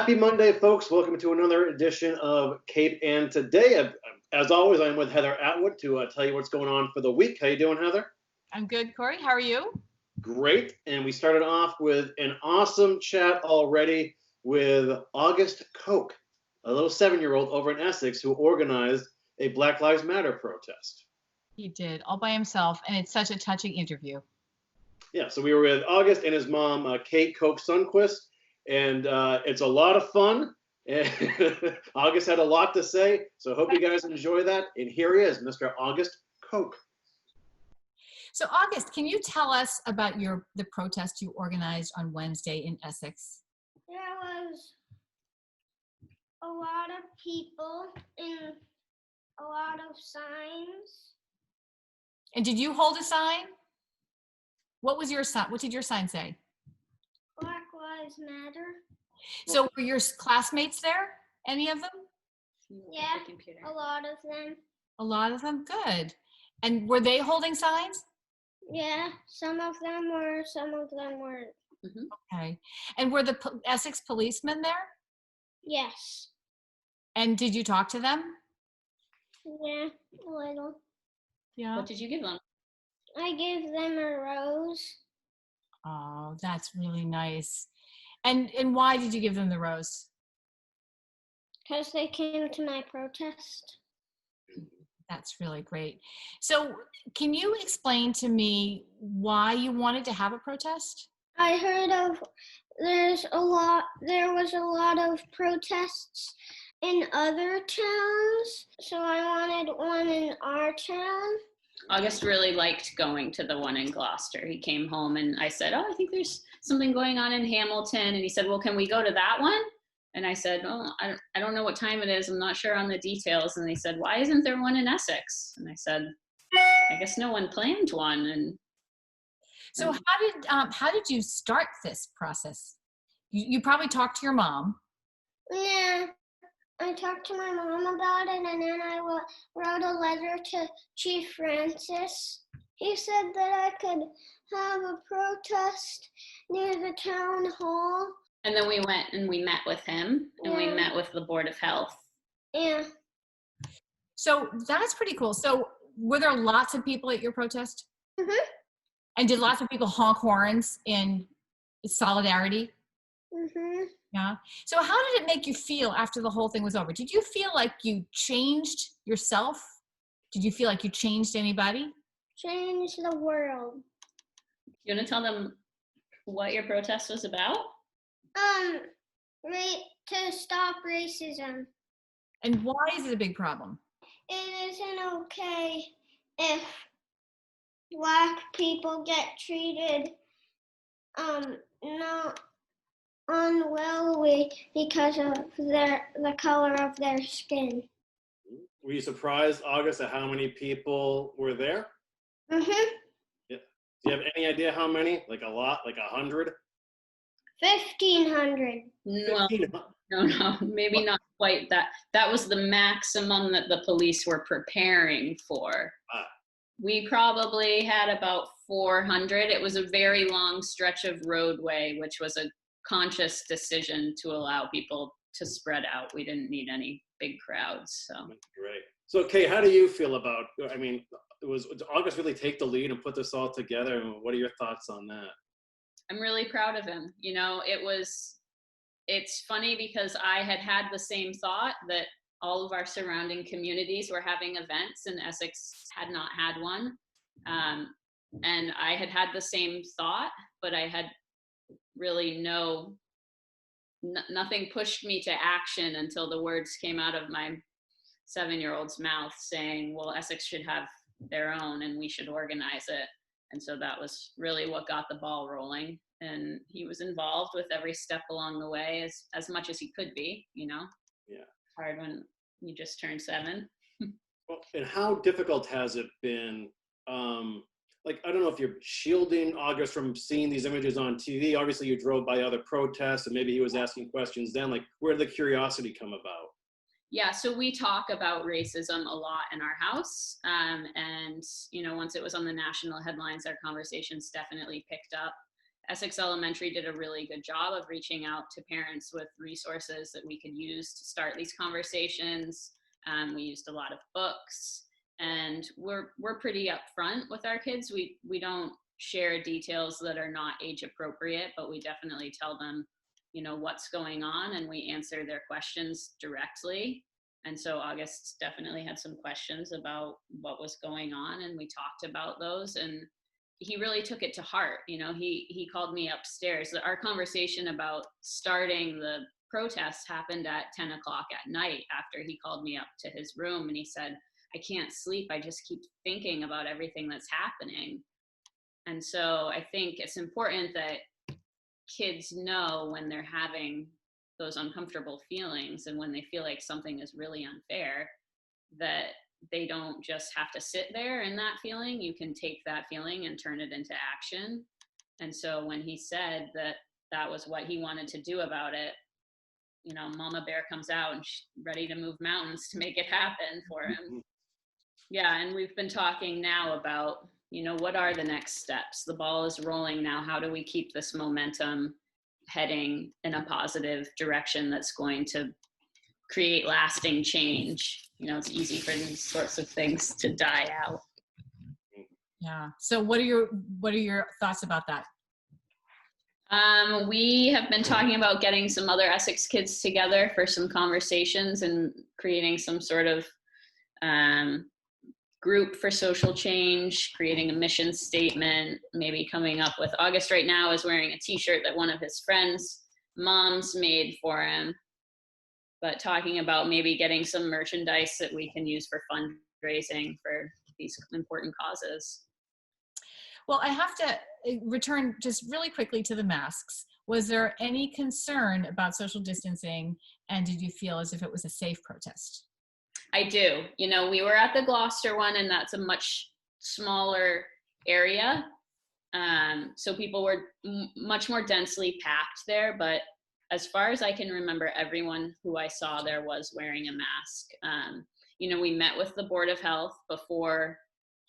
Happy Monday, folks. Welcome to another edition of Cape and Today. As always, I'm with Heather Atwood to tell you what's going on for the week. How you doing, Heather? I'm good, Kory. How are you? Great. And we started off with an awesome chat already with August Koch, a little 7-year-old over in Essex who organized a Black Lives Matter protest. He did, all by himself, and it's such a touching interview. Yeah, so we were with August and his mom, Kate Koch Sundquist, and it's a lot of fun. And August had a lot to say, so I hope you guys enjoy that. And here he is, Mr. August Koch. So August, can you tell us about the protest you organized on Wednesday in Essex? There was a lot of people and a lot of signs. And did you hold a sign? What was your sign? What did your sign say? Black Lives Matter. So were your classmates there? Any of them? Yeah, a lot of them. A lot of them? Good. And were they holding signs? Yeah, some of them were, some of them weren't. Okay. And were the Essex policemen there? Yes. And did you talk to them? Yeah, a little. Yeah. What did you give them? I gave them a rose. Oh, that's really nice. And why did you give them the rose? Because they came to my protest. That's really great. So can you explain to me why you wanted to have a protest? I heard of there was a lot of protests in other towns, so I wanted one in our town. August really liked going to the one in Gloucester. He came home and I said, I think there's something going on in Hamilton. And he said, well, can we go to that one? And I said, I don't know what time it is. I'm not sure on the details. And they said, why isn't there one in Essex? And I said, I guess no one planned one. And so how did you start this process? You probably talked to your mom. Yeah, I talked to my mom about it, and then I wrote a letter to Chief Francis. He said that I could have a protest near the town hall. And then we went and we met with him, and we met with the Board of Health. Yeah. So that's pretty cool. So were there lots of people at your protest? Mhm. And did lots of people honk horns in solidarity? Mhm. Yeah. So how did it make you feel after the whole thing was over? Did you feel like you changed yourself? Did you feel like you changed anybody? Change the world. You want to tell them what your protest was about? To stop racism. And why is it a big problem? It isn't okay if Black people get treated not unwellly because of the color of their skin. Were you surprised, August, at how many people were there? Mhm. Yeah. Do you have any idea how many? Like a lot? Like 100? 1,500. No, maybe not quite that. That was the maximum that the police were preparing for. We probably had about 400. It was a very long stretch of roadway, which was a conscious decision to allow people to spread out. We didn't need any big crowds. So Great. So, Kay, how do you feel about, did August really take the lead and put this all together? And what are your thoughts on that? I'm really proud of him. You know, it's funny because I had the same thought that all of our surrounding communities were having events and Essex had not had one. And I had the same thought, but I had really nothing pushed me to action until the words came out of my 7-year-old's mouth saying, well, Essex should have their own and we should organize it. And so that was really what got the ball rolling. And he was involved with every step along the way as much as he could be, you know? Yeah. Hard when you just turned 7. Well, and how difficult has it been? I don't know if you're shielding August from seeing these images on TV. Obviously, you drove by other protests and maybe he was asking questions then. Like, where did the curiosity come about? Yeah, so we talk about racism a lot in our house. And, you know, once it was on the national headlines, our conversations definitely picked up. Essex Elementary did a really good job of reaching out to parents with resources that we could use to start these conversations. We used a lot of books, and we're pretty upfront with our kids. We don't share details that are not age appropriate, but we definitely tell them, you know, what's going on, and we answer their questions directly. And so August definitely had some questions about what was going on, and we talked about those, and he really took it to heart. You know, he called me upstairs. Our conversation about starting the protest happened at 10 o'clock at night after he called me up to his room, and he said, I can't sleep. I just keep thinking about everything that's happening. And so I think it's important that kids know when they're having those uncomfortable feelings and when they feel like something is really unfair, that they don't just have to sit there in that feeling. You can take that feeling and turn it into action. And so when he said that that was what he wanted to do about it, you know, Mama Bear comes out and she's ready to move mountains to make it happen for him. Yeah, and we've been talking now about, you know, what are the next steps? The ball is rolling now. How do we keep this momentum heading in a positive direction that's going to create lasting change? You know, it's easy for these sorts of things to die out. Yeah. So what are your thoughts about that? We have been talking about getting some other Essex kids together for some conversations and creating some sort of group for social change, creating a mission statement, maybe coming up with, August right now is wearing a t-shirt that one of his friends' moms made for him, but talking about maybe getting some merchandise that we can use for fundraising for these important causes. Well, I have to return just really quickly to the masks. Was there any concern about social distancing, and did you feel as if it was a safe protest? I do. You know, we were at the Gloucester one, and that's a much smaller area. So people were much more densely packed there. But as far as I can remember, everyone who I saw there was wearing a mask. You know, we met with the Board of Health before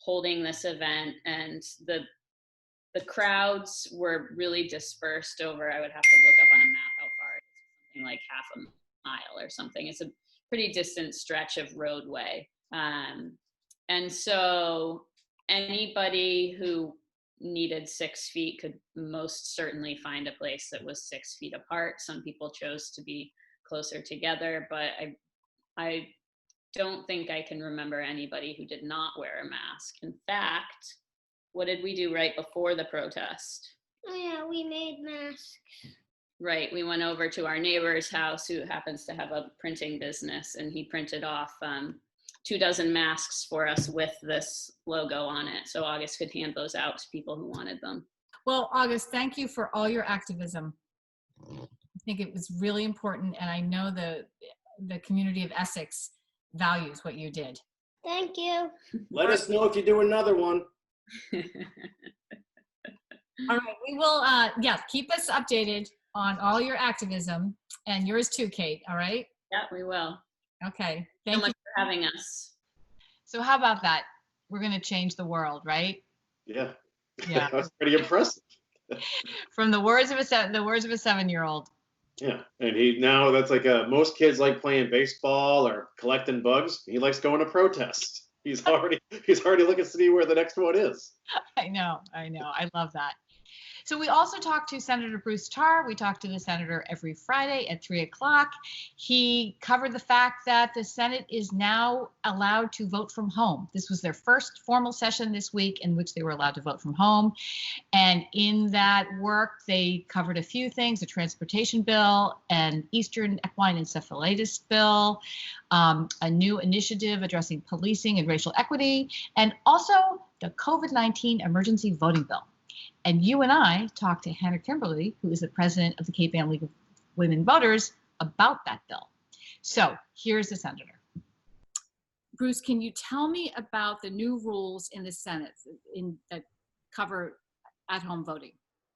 holding this event, and the crowds were really dispersed over, I would have to look up on a map how far it is, something like half a mile or something. It's a pretty distant stretch of roadway. And so anybody who needed 6 feet could most certainly find a place that was 6 feet apart. Some people chose to be closer together, but I don't think I can remember anybody who did not wear a mask. In fact, what did we do right before the protest? Oh yeah, we made masks. Right, we went over to our neighbor's house who happens to have a printing business, and he printed off 24 masks for us with this logo on it. So August could hand those out to people who wanted them. Well, August, thank you for all your activism. I think it was really important, and I know the community of Essex values what you did. Thank you. Let us know if you do another one. All right, we will, keep us updated on all your activism, and yours too, Kate, all right? Yeah, we will. Okay, Thank you so much for having us. So how about that? We're going to change the world, right? Yeah. Yeah. That's pretty impressive. From the words of a 7-year-old. Yeah, and that's like most kids like playing baseball or collecting bugs. He likes going to protests. He's already looking to see where the next one is. I know. I love that. So we also talked to Senator Bruce Tarr. We talk to the senator every Friday at 3 o'clock. He covered the fact that the Senate is now allowed to vote from home. This was their first formal session this week in which they were allowed to vote from home. And in that work, they covered a few things: a transportation bill, an Eastern equine encephalitis bill, a new initiative addressing policing and racial equity, and also the COVID-19 emergency voting bill. And you and I talked to Hannah Kimberly, who is the president of the Cape Ann League of Women Voters, about that bill. So here's the senator. Bruce, can you tell me about the new rules in the Senate that cover at-home voting?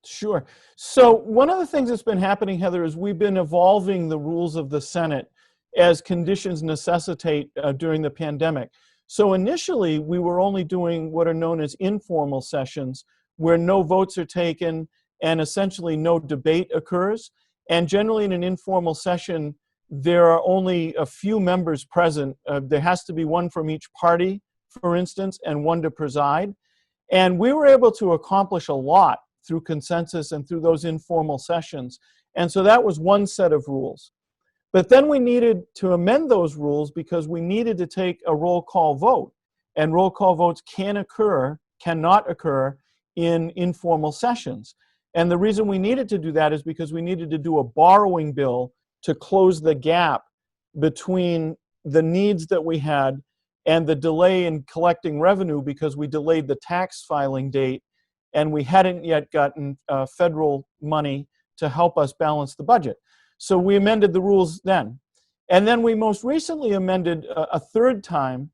Sure. So one of the things that's been happening, Heather, is we've been evolving the rules of the Senate as conditions necessitate during the pandemic. So initially, we were only doing what are known as informal sessions, where no votes are taken and essentially no debate occurs. And generally in an informal session, there are only a few members present. There has to be one from each party, for instance, and one to preside. And we were able to accomplish a lot through consensus and through those informal sessions. And so that was one set of rules. But then we needed to amend those rules because we needed to take a roll call vote. And roll call votes cannot occur in informal sessions. And the reason we needed to do that is because we needed to do a borrowing bill to close the gap between the needs that we had and the delay in collecting revenue because we delayed the tax filing date and we hadn't yet gotten federal money to help us balance the budget. So we amended the rules then. And then we most recently amended a third time,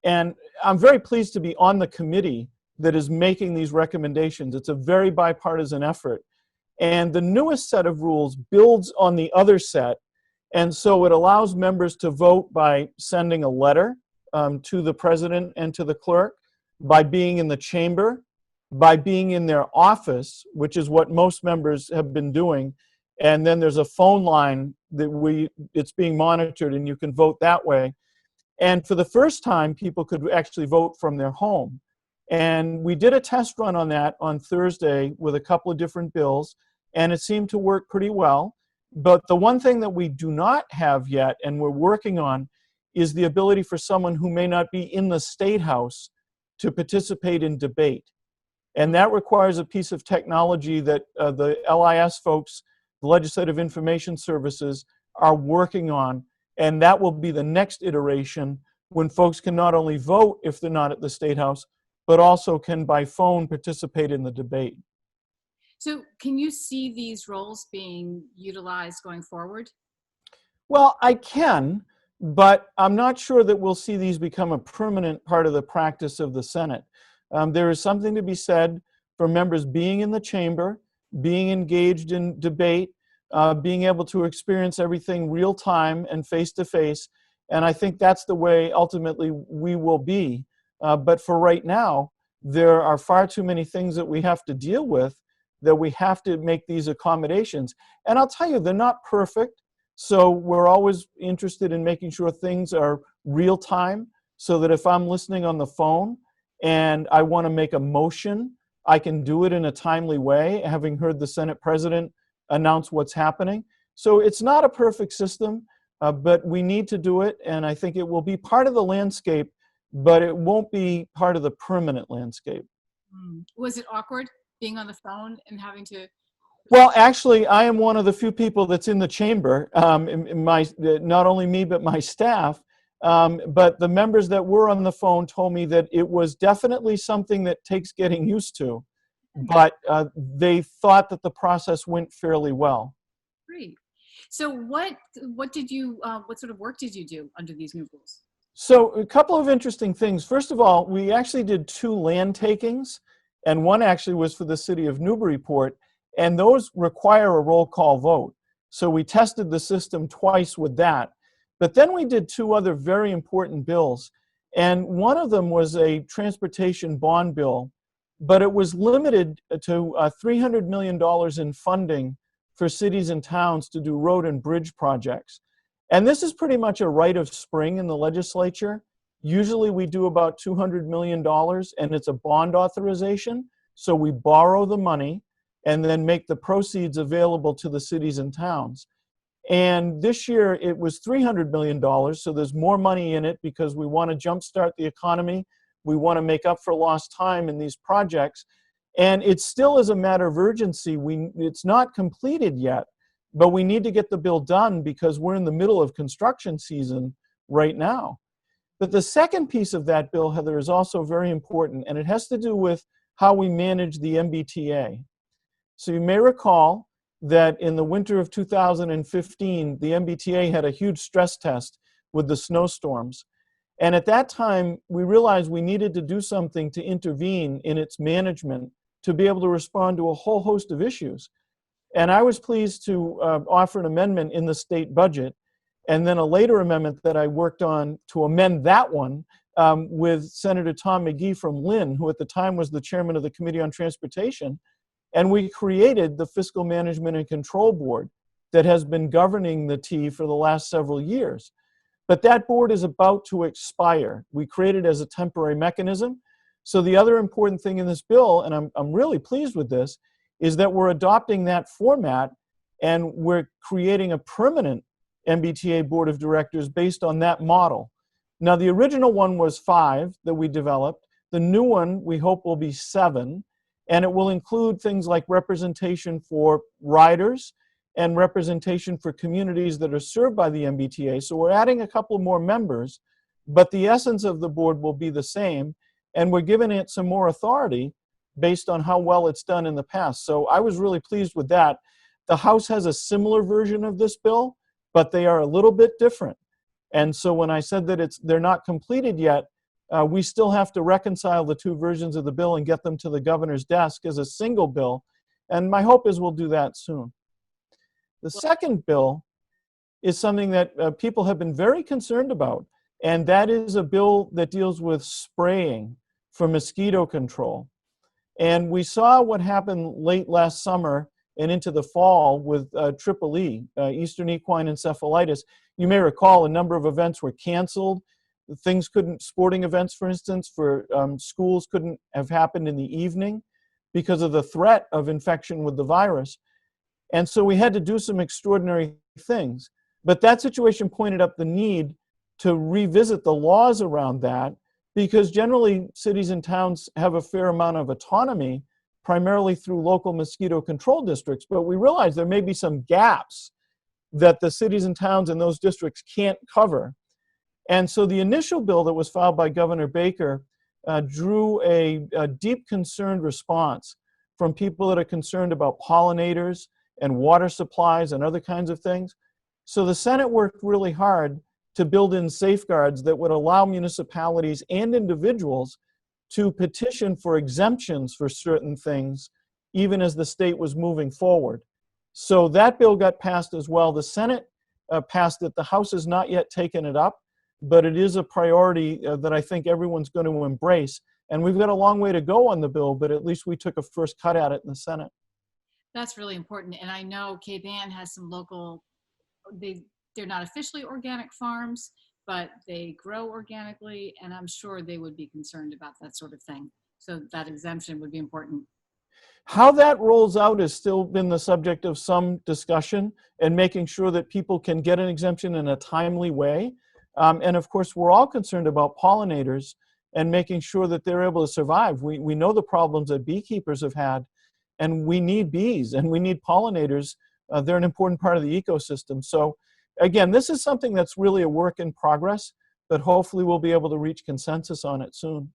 and I'm very pleased to be on the committee that is making these recommendations. It's a very bipartisan effort. And the newest set of rules builds on the other set, and so it allows members to vote by sending a letter to the president and to the clerk, by being in the chamber, by being in their office, which is what most members have been doing. And then there's a phone line that it's being monitored and you can vote that way. And for the first time, people could actually vote from their home. And we did a test run on that on Thursday with a couple of different bills, and it seemed to work pretty well. But the one thing that we do not have yet, and we're working on, is the ability for someone who may not be in the State House to participate in debate. And that requires a piece of technology that the LIS folks, the Legislative Information Services, are working on. And that will be the next iteration when folks can not only vote if they're not at the State House, but also can by phone participate in the debate. So can you see these roles being utilized going forward? Well, I can, but I'm not sure that we'll see these become a permanent part of the practice of the Senate. There is something to be said for members being in the chamber, being engaged in debate, being able to experience everything real time and face to face. And I think that's the way ultimately we will be. But for right now, there are far too many things that we have to deal with that we have to make these accommodations. And I'll tell you, they're not perfect. So we're always interested in making sure things are real time so that if I'm listening on the phone and I want to make a motion, I can do it in a timely way, having heard the Senate President announce what's happening. So it's not a perfect system, but we need to do it. And I think it will be part of the landscape, but it won't be part of the permanent landscape. Was it awkward being on the phone and having to? Well, actually, I am one of the few people that's in the chamber, not only me, but my staff. But the members that were on the phone told me that it was definitely something that takes getting used to, but they thought that the process went fairly well. Great. So what sort of work did you do under these new rules? So a couple of interesting things. First of all, we actually did 2 land takings, and one actually was for the city of Newburyport, and those require a roll call vote. So we tested the system twice with that. But then we did 2 other very important bills, and one of them was a transportation bond bill, but it was limited to $300 million in funding for cities and towns to do road and bridge projects. And this is pretty much a rite of spring in the legislature. Usually we do about $200 million, and it's a bond authorization. So we borrow the money and then make the proceeds available to the cities and towns. And this year it was $300 million, so there's more money in it because we want to jumpstart the economy. We want to make up for lost time in these projects. And it still is a matter of urgency. It's not completed yet, but we need to get the bill done because we're in the middle of construction season right now. But the second piece of that bill, Heather, is also very important, and it has to do with how we manage the MBTA. So you may recall that in the winter of 2015, the MBTA had a huge stress test with the snowstorms. And at that time, we realized we needed to do something to intervene in its management to be able to respond to a whole host of issues. And I was pleased to offer an amendment in the state budget, and then a later amendment that I worked on to amend that one with Senator Tom McGee from Lynn, who at the time was the chairman of the Committee on Transportation. And we created the Fiscal Management and Control Board that has been governing the T for the last several years. But that board is about to expire. We created it as a temporary mechanism. So the other important thing in this bill, and I'm really pleased with this, is that we're adopting that format and we're creating a permanent MBTA board of directors based on that model. Now, the original one was 5 that we developed. The new one, we hope, will be 7, and it will include things like representation for riders and representation for communities that are served by the MBTA. So we're adding a couple more members, but the essence of the board will be the same, and we're giving it some more authority based on how well it's done in the past. So I was really pleased with that. The House has a similar version of this bill, but they are a little bit different. And so when I said that they're not completed yet, we still have to reconcile the 2 versions of the bill and get them to the governor's desk as a single bill. And my hope is we'll do that soon. The second bill is something that people have been very concerned about, and that is a bill that deals with spraying for mosquito control. And we saw what happened late last summer and into the fall with EEE, Eastern Equine Encephalitis. You may recall a number of events were canceled. Sporting events, for instance, for schools couldn't have happened in the evening because of the threat of infection with the virus. And so we had to do some extraordinary things. But that situation pointed up the need to revisit the laws around that, because generally cities and towns have a fair amount of autonomy, primarily through local mosquito control districts. But we realized there may be some gaps that the cities and towns in those districts can't cover. And so the initial bill that was filed by Governor Baker drew a deep concerned response from people that are concerned about pollinators and water supplies and other kinds of things. So the Senate worked really hard to build in safeguards that would allow municipalities and individuals to petition for exemptions for certain things, even as the state was moving forward. So that bill got passed as well. The Senate passed it. The House has not yet taken it up, but it is a priority that I think everyone's going to embrace. And we've got a long way to go on the bill, but at least we took a first cut at it in the Senate. That's really important. And I know Cape Ann has some local, they're not officially organic farms, but they grow organically, and I'm sure they would be concerned about that sort of thing. So that exemption would be important. How that rolls out has still been the subject of some discussion, and making sure that people can get an exemption in a timely way. And of course, we're all concerned about pollinators and making sure that they're able to survive. We know the problems that beekeepers have had, and we need bees and we need pollinators. They're an important part of the ecosystem. So again, this is something that's really a work in progress, but hopefully we'll be able to reach consensus on it soon.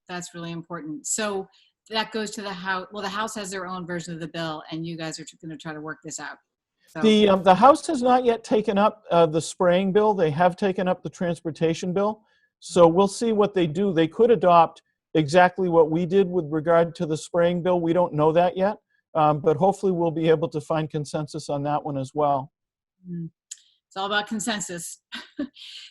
That's really important. So that goes to the House. Well, the House has their own version of the bill, and you guys are going to try to work this out. So. The House has not yet taken up the spraying bill. They have taken up the transportation bill. So we'll see what they do. They could adopt exactly what we did with regard to the spraying bill. We don't know that yet, but hopefully we'll be able to find consensus on that one as well. It's all about consensus.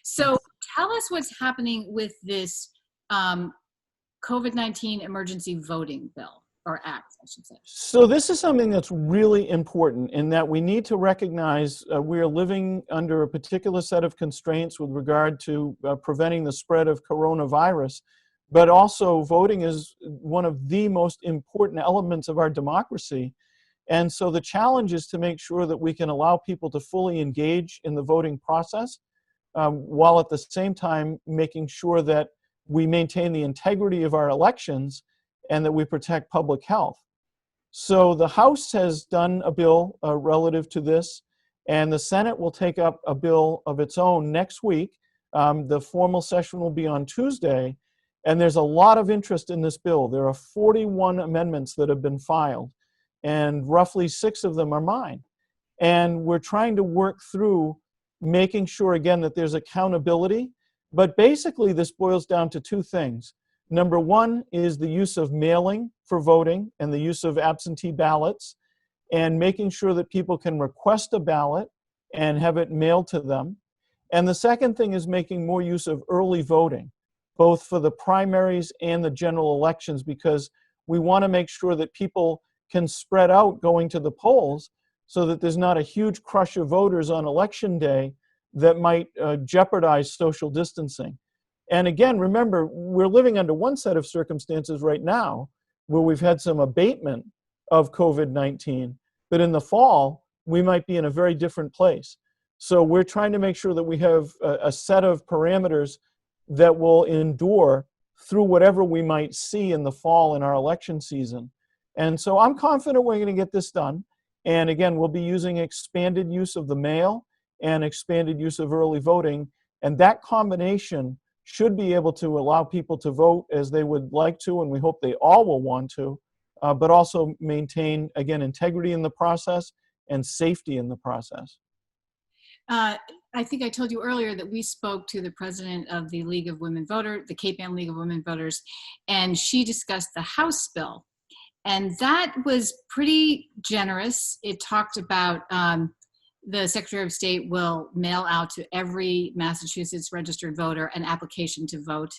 So tell us what's happening with this COVID-19 emergency voting bill, or act, I should say. So this is something that's really important, in that we need to recognize we are living under a particular set of constraints with regard to preventing the spread of coronavirus, but also voting is one of the most important elements of our democracy. And so the challenge is to make sure that we can allow people to fully engage in the voting process, while at the same time making sure that we maintain the integrity of our elections and that we protect public health. So the House has done a bill relative to this, and the Senate will take up a bill of its own next week. The formal session will be on Tuesday, and there's a lot of interest in this bill. There are 41 amendments that have been filed, and roughly 6 of them are mine. And we're trying to work through making sure, again, that there's accountability. But basically, this boils down to 2 things. Number 1 is the use of mailing for voting and the use of absentee ballots, and making sure that people can request a ballot and have it mailed to them. And the second thing is making more use of early voting, both for the primaries and the general elections, because we want to make sure that people can spread out going to the polls so that there's not a huge crush of voters on election day that might jeopardize social distancing. And again, remember, we're living under one set of circumstances right now where we've had some abatement of COVID-19, but in the fall, we might be in a very different place. So we're trying to make sure that we have a set of parameters that will endure through whatever we might see in the fall in our election season. And so I'm confident we're going to get this done. And again, we'll be using expanded use of the mail and expanded use of early voting. And that combination should be able to allow people to vote as they would like to, and we hope they all will want to, but also maintain, again, integrity in the process and safety in the process. I think I told you earlier that we spoke to the president of the League of Women Voters, the Cape Ann League of Women Voters, and she discussed the House bill. And that was pretty generous. It talked about the Secretary of State will mail out to every Massachusetts registered voter an application to vote.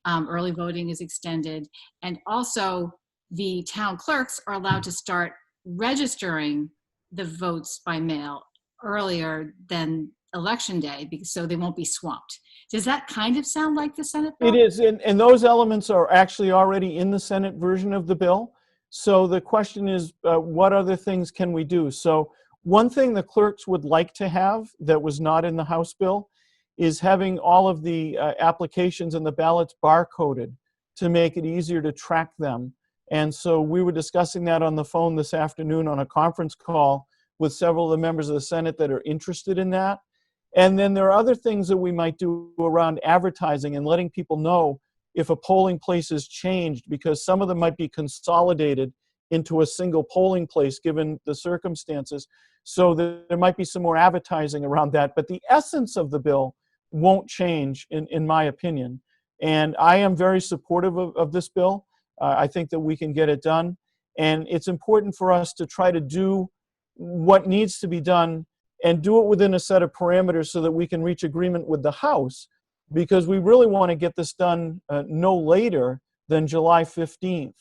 Early voting is extended. And also the town clerks are allowed to start registering the votes by mail earlier than election day, because so they won't be swamped. Does that kind of sound like the Senate bill? It is, and those elements are actually already in the Senate version of the bill. So the question is, what other things can we do? So one thing the clerks would like to have that was not in the House bill is having all of the applications and the ballots barcoded to make it easier to track them. And so we were discussing that on the phone this afternoon on a conference call with several of the members of the Senate that are interested in that. And then there are other things that we might do around advertising and letting people know if a polling place is changed, because some of them might be consolidated into a single polling place given the circumstances. So there might be some more advertising around that. But the essence of the bill won't change, in my opinion. And I am very supportive of this bill. I think that we can get it done. And it's important for us to try to do what needs to be done and do it within a set of parameters so that we can reach agreement with the House, because we really want to get this done no later than July 15th.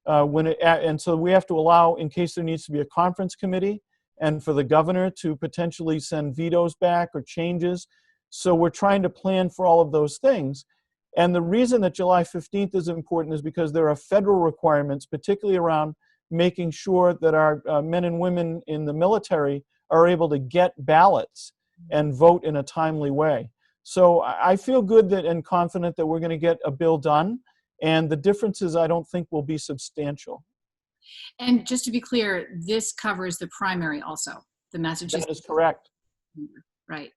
And so we have to allow, in case there needs to be a conference committee, and for the governor to potentially send vetoes back or changes. So we're trying to plan for all of those things. And the reason that July 15th is important is because there are federal requirements, particularly around making sure that our men and women in the military are able to get ballots and vote in a timely way. So I feel good that and confident that we're going to get a bill done, and the differences I don't think will be substantial. And just to be clear, this covers the primary also, the Massachusetts. That is correct. Right.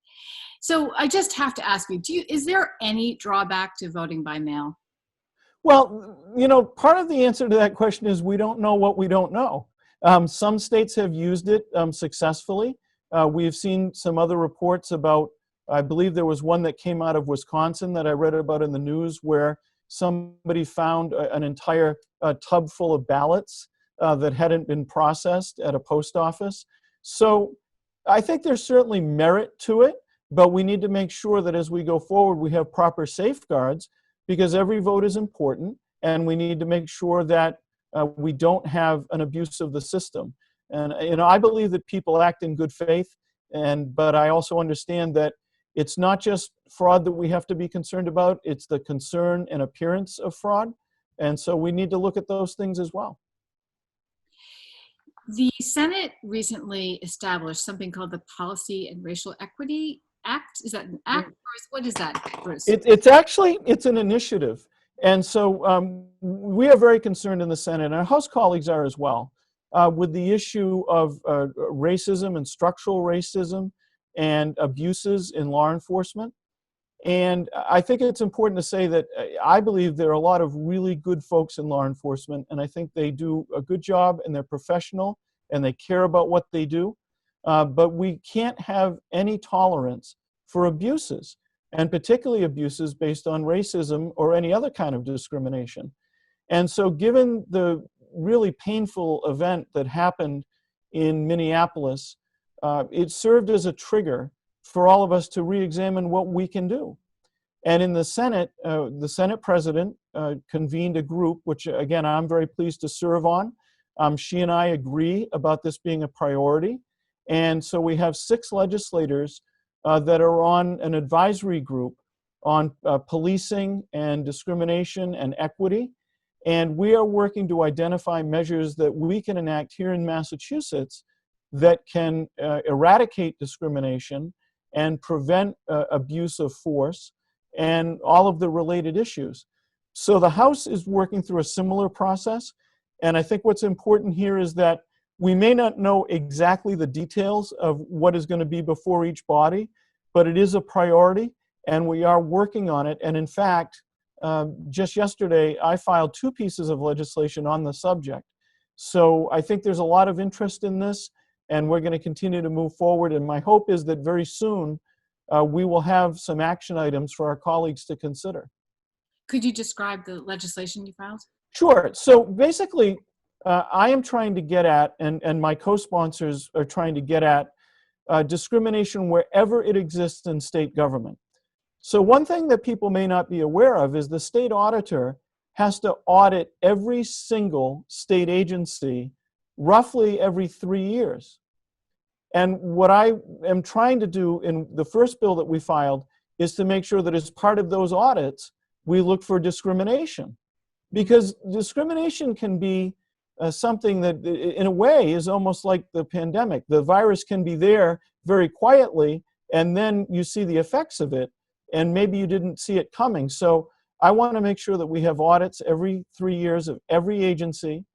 So I just have to ask you, is there any drawback to voting by mail? Well, part of the answer to that question is we don't know what we don't know. Some states have used it successfully. We've seen some other reports about, I believe there was one that came out of Wisconsin that I read about in the news where somebody found an entire tub full of ballots that hadn't been processed at a post office. So I think there's certainly merit to it, but we need to make sure that as we go forward, we have proper safeguards, because every vote is important, and we need to make sure that we don't have an abuse of the system. And I believe that people act in good faith, but I also understand that it's not just fraud that we have to be concerned about, it's the concern and appearance of fraud. And so we need to look at those things as well. The Senate recently established something called the Policy and Racial Equity Act. Is that an act, or what is that, Bruce? It's an initiative. And so we are very concerned in the Senate, and our House colleagues are as well, with the issue of racism and structural racism and abuses in law enforcement. And I think it's important to say that I believe there are a lot of really good folks in law enforcement, and I think they do a good job, and they're professional, and they care about what they do. But we can't have any tolerance for abuses, and particularly abuses based on racism or any other kind of discrimination. And so given the really painful event that happened in Minneapolis, it served as a trigger for all of us to re-examine what we can do. And in the Senate president convened a group, which again, I'm very pleased to serve on. She and I agree about this being a priority. And so we have 6 legislators that are on an advisory group on policing and discrimination and equity. And we are working to identify measures that we can enact here in Massachusetts that can eradicate discrimination and prevent abuse of force and all of the related issues. So the House is working through a similar process. And I think what's important here is that we may not know exactly the details of what is going to be before each body, but it is a priority and we are working on it. And in fact, just yesterday, I filed 2 pieces of legislation on the subject. So I think there's a lot of interest in this, and we're going to continue to move forward. And my hope is that very soon we will have some action items for our colleagues to consider. Could you describe the legislation you filed? Sure. So basically, I am trying to get at, and my co-sponsors are trying to get at, discrimination wherever it exists in state government. So one thing that people may not be aware of is the state auditor has to audit every single state agency roughly every 3 years. And what I am trying to do in the first bill that we filed is to make sure that as part of those audits, we look for discrimination. Because discrimination can be something that, in a way, is almost like the pandemic. The virus can be there very quietly, and then you see the effects of it, and maybe you didn't see it coming. So I want to make sure that we have audits every 3 years of every agency,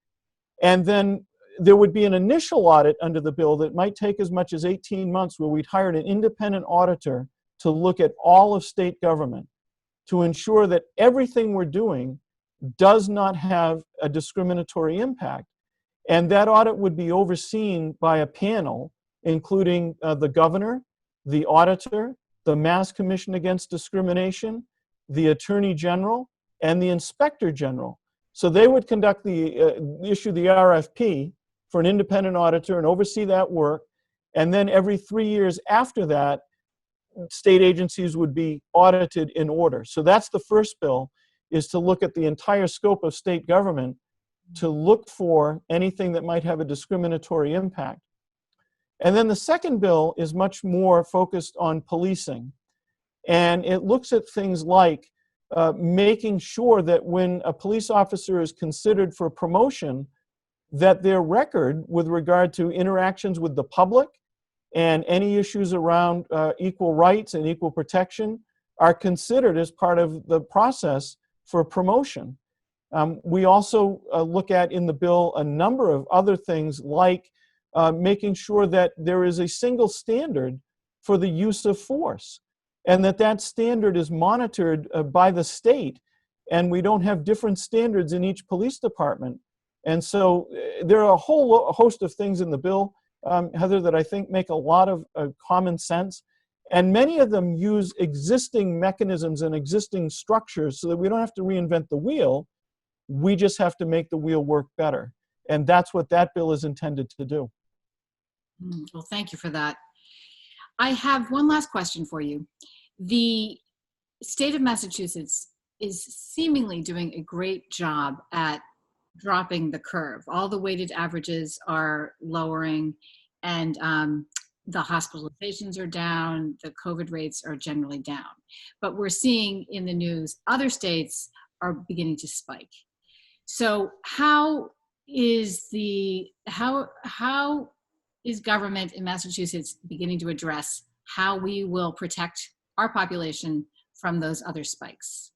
and then there would be an initial audit under the bill that might take as much as 18 months where we'd hire an independent auditor to look at all of state government to ensure that everything we're doing does not have a discriminatory impact. And that audit would be overseen by a panel, including the governor, the auditor, the Mass Commission Against Discrimination, the Attorney General, and the Inspector General. So they would conduct issue the RFP for an independent auditor and oversee that work. And then every 3 years after that, state agencies would be audited in order. So that's the first bill, is to look at the entire scope of state government to look for anything that might have a discriminatory impact. And then the second bill is much more focused on policing. And it looks at things like making sure that when a police officer is considered for promotion, that their record with regard to interactions with the public and any issues around equal rights and equal protection are considered as part of the process for promotion. We also look at in the bill a number of other things like making sure that there is a single standard for the use of force and that standard is monitored by the state, and we don't have different standards in each police department. And so there are a whole host of things in the bill, Heather, that I think make a lot of common sense. And many of them use existing mechanisms and existing structures so that we don't have to reinvent the wheel. We just have to make the wheel work better. And that's what that bill is intended to do. Well, thank you for that. I have one last question for you. The state of Massachusetts is seemingly doing a great job at dropping the curve. All the weighted averages are lowering, and the hospitalizations are down, the COVID rates are generally down. But we're seeing in the news, other states are beginning to spike. So how is government in Massachusetts beginning to address how we will protect our population from those other spikes?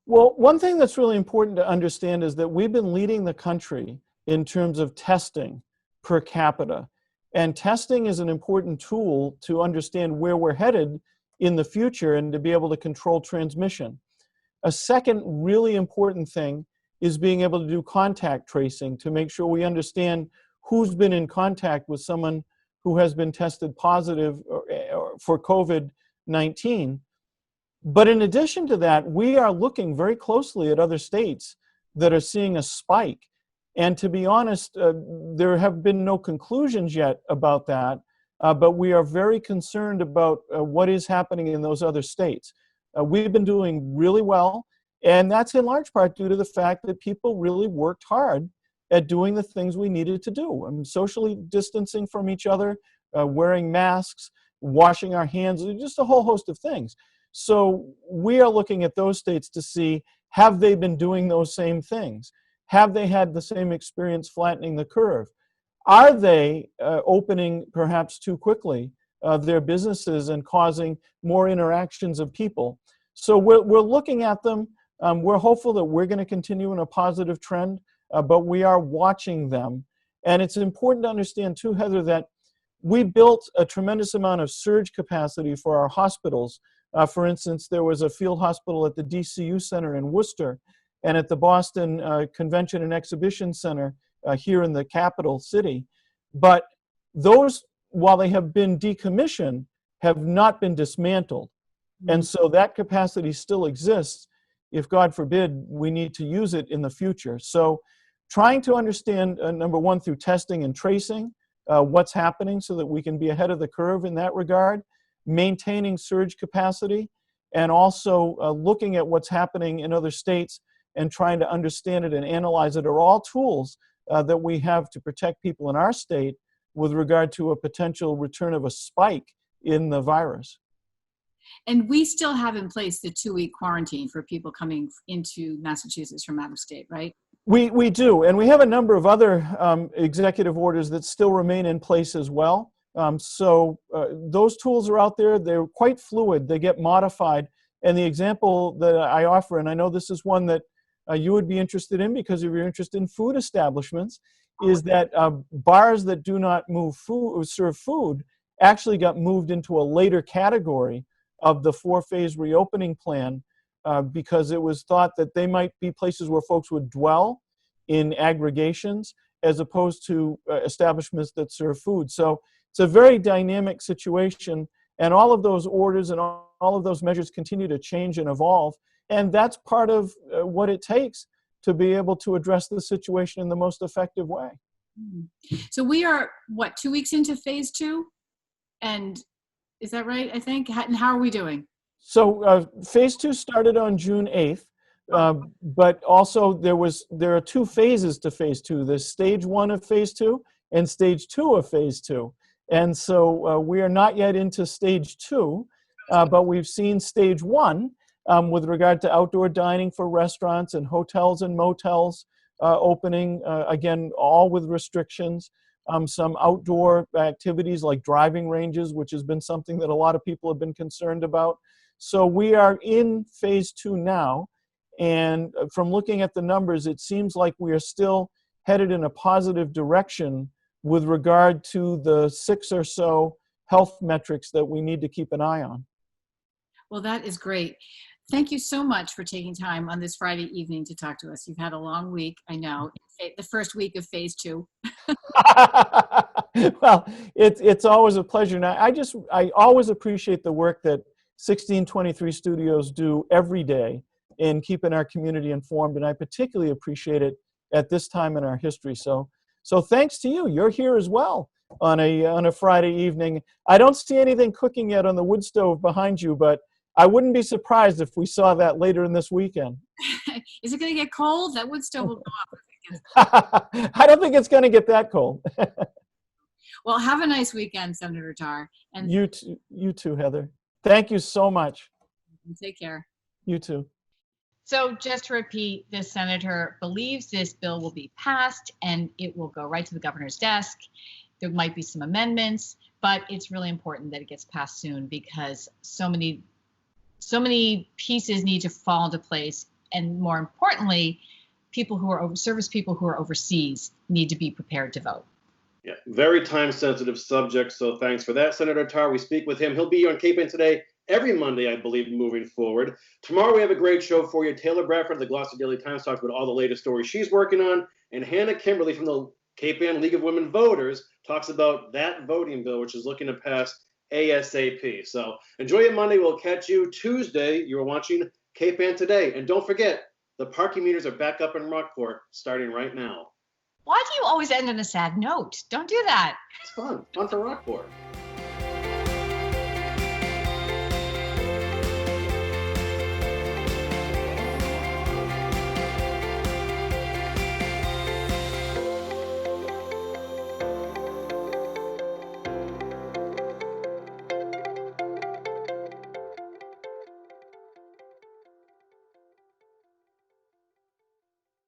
Well, one thing that's really important to understand is that we've been leading the country in terms of testing per capita. And testing is an important tool to understand where we're headed in the future and to be able to control transmission. A second really important thing is being able to do contact tracing to make sure we understand who's been in contact with someone who has been tested positive for COVID-19. But in addition to that, we are looking very closely at other states that are seeing a spike. And to be honest, there have been no conclusions yet about that, but we are very concerned about what is happening in those other states. We've been doing really well, and that's in large part due to the fact that people really worked hard at doing the things we needed to do. Socially distancing from each other, wearing masks, washing our hands, just a whole host of things. So we are looking at those states to see, have they been doing those same things? Have they had the same experience flattening the curve? Are they opening perhaps too quickly their businesses and causing more interactions of people? So we're looking at them. We're hopeful that we're going to continue in a positive trend, but we are watching them. And it's important to understand too, Heather, that we built a tremendous amount of surge capacity for our hospitals. For instance, there was a field hospital at the DCU Center in Worcester and at the Boston Convention and Exhibition Center here in the capital city. But those, while they have been decommissioned, have not been dismantled. And so that capacity still exists. If God forbid, we need to use it in the future. So trying to understand, number one, through testing and tracing, what's happening so that we can be ahead of the curve in that regard, maintaining surge capacity, and also looking at what's happening in other states and trying to understand it and analyze it are all tools that we have to protect people in our state with regard to a potential return of a spike in the virus. And we still have in place the 2-week quarantine for people coming into Massachusetts from out of state, right? We do, and we have a number of other executive orders that still remain in place as well. So those tools are out there. They're quite fluid. They get modified. And the example that I offer, and I know this is one that you would be interested in because of your interest in food establishments, is that bars that do not serve food actually got moved into a later category of the 4-phase reopening plan because it was thought that they might be places where folks would dwell in aggregations as opposed to establishments that serve food. So it's a very dynamic situation, and all of those orders and all of those measures continue to change and evolve, and that's part of what it takes to be able to address the situation in the most effective way. So we are, what, 2 weeks into phase 2? And is that right, I think? And how are we doing? So phase 2 started on June 8th, but also there are 2 phases to phase 2. There's stage 1 of phase 2 and stage 2 of phase 2. And so we are not yet into stage 2, but we've seen stage 1 with regard to outdoor dining for restaurants and hotels and motels opening, again, all with restrictions. Some outdoor activities like driving ranges, which has been something that a lot of people have been concerned about. So we are in phase 2 now, and from looking at the numbers, it seems like we are still headed in a positive direction with regard to the 6 or so health metrics that we need to keep an eye on. Well, that is great. Thank you so much for taking time on this Friday evening to talk to us. You've had a long week, I know, the first week of phase 2. Well, it's always a pleasure. Now, I always appreciate the work that 1623 Studios do every day in keeping our community informed, and I particularly appreciate it at this time in our history. So thanks to you. You're here as well on a Friday evening. I don't see anything cooking yet on the wood stove behind you, but I wouldn't be surprised if we saw that later in this weekend. Is it going to get cold? That wood stove will go up. I don't think it's going to get that cold. Well, have a nice weekend, Senator Tarr. And you too, Heather. Thank you so much. Take care. You too. So just to repeat, the senator believes this bill will be passed and it will go right to the governor's desk. There might be some amendments, but it's really important that it gets passed soon because so many pieces need to fall into place. And more importantly, service people who are overseas need to be prepared to vote. Yeah, very time-sensitive subject, so thanks for that, Senator Tarr. We speak with him. He'll be on KPN Today every Monday, I believe, moving forward. Tomorrow we have a great show for you. Taylor Bradford of the Gloucester Daily Times talks about all the latest stories she's working on, and Hannah Kimberly from the KPN League of Women Voters talks about that voting bill, which is looking to pass ASAP. So enjoy your Monday. We'll catch you Tuesday. You're watching KPN Today. And don't forget, the parking meters are back up in Rockport starting right now. Why do you always end on a sad note? Don't do that. It's fun for Rockport.